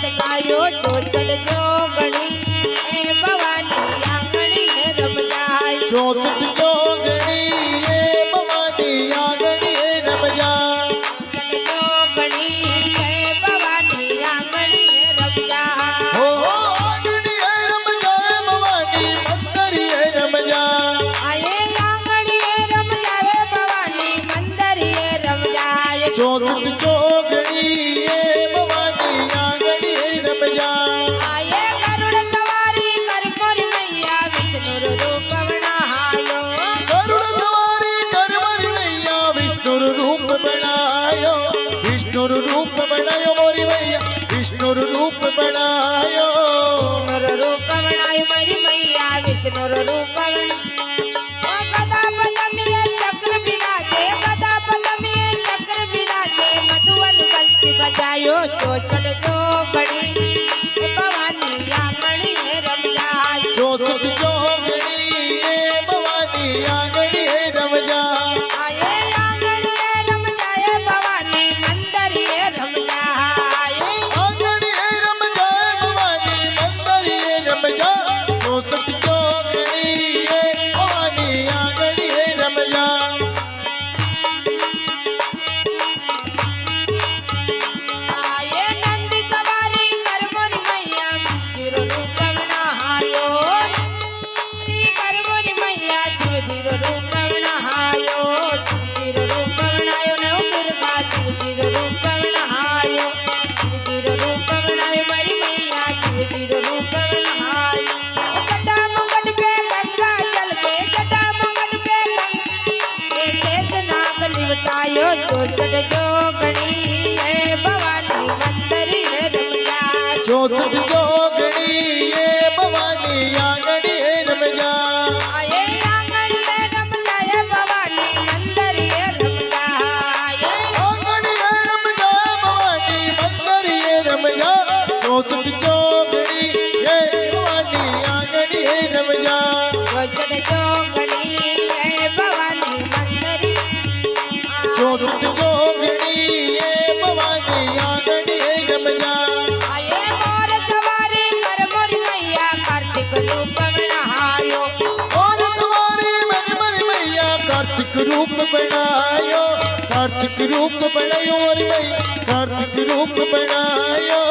दास गायो चोचड़ जोगणी ए भवानी आंगणी रम जाय चौसठ जोगणी ये भवानी आंगणी रम जाय चोचड़ जोगणी ए भवानी आंगणी रम जाय हो आंगणी रम जाय भवानी मंदिर रम जाय आये आंगणी रम जावे भवानी मंदिर रम जाय चौसठ जोगणी ये भवानी आंगणी रम जाय आये गरुड़ सवारी कर मोरी मैया विष्णु रूप बनायो गरुड़ सवारी कर मोरी मैया विष्णु रूप बनायो विष्णु रूप बनायो मोरी मैया विष्णु रूप बनायो विष्णु रूप बनायो मेरी मैया विष्णु रूप ओ गदा पदमिए चक्र विराजे गदा पदमिए चक्र विराजे मधुवन बंसी बजायो चोचड़ जोगणी ए भवानी आंगणी रम जाय चौसठ जोगणी ये भवानी आंगणी रम जाय आये आंगणी रम जाय भवानी मंदिर रम जाय आंगणी रम जाय भवानी मंदिर रम जाय चौसठ जोगणी ये भवानी आंगणी रम जाय आये नंदी सवारी कर मोरी मैया जीरो रूप बनायो कर मोरी मैया जीरो रूप बनायो जीरो रूप बनायो नव दुर्गा जीरो रूप बनायो जीरो रूप बनायो मेरी मैया जीरो रूप बनायो जटा मंगल पे गंगा जल के जटा मंगल पे गंगा शेष नाग लिवटायो चोचड़ जोगणी ए भवानी मंदिर रम जाय चौसठ जोगणी ये भवानी आंगणी रम जाय आये आंगणी रम जाय भवानी मंदिर रम जाय आंगणी रम जाय भवानी मंदिर रम जाय चौसठ जोगणी ये भवानी आंगणी रम जाय चोचड़ जोगणी ए भवानी मंदिर चौसठ जोगणी ये भवानी आंगणी रम जाय आये मोर सवारी कर मोरी मैया कार्तिक रूप बनायो और तुम्हारी मेरी मैया कार्तिक रूप बनायो कार्तिक रूप बनायो और मैया कार्तिक रूप बनायो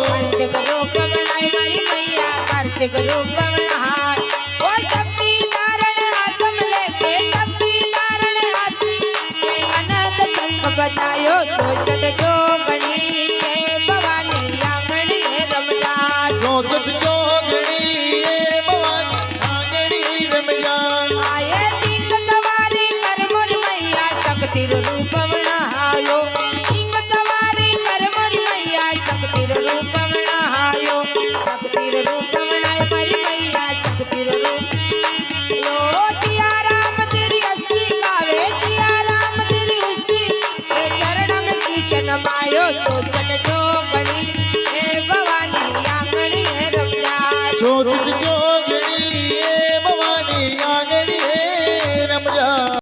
कार्तिक रूप बनाई मेरी मैया कार्तिक रूप बनाई ओ शक्ति धारण हाथ में लेके शक्ति धारण हाथ में अनंत शंख बजायो चोचड़ जोगणी के भवानी आंगणी रम जाय चौसठ जोगणी ये भवानी आंगणी रम जाय आये सिंह सवारी कर मोरी मैया शक्ति रूप बनायो सिंह सवारी कर मोरी मैया शक्ति रूप बनायो शक्ति रूप बनायो मेरी मैया शक्ति रूप यो सिया राम तेरी हस्ती गावे सिया राम तेरी हस्ती ए चरण में शीश नमायो चोचड़ जोगणी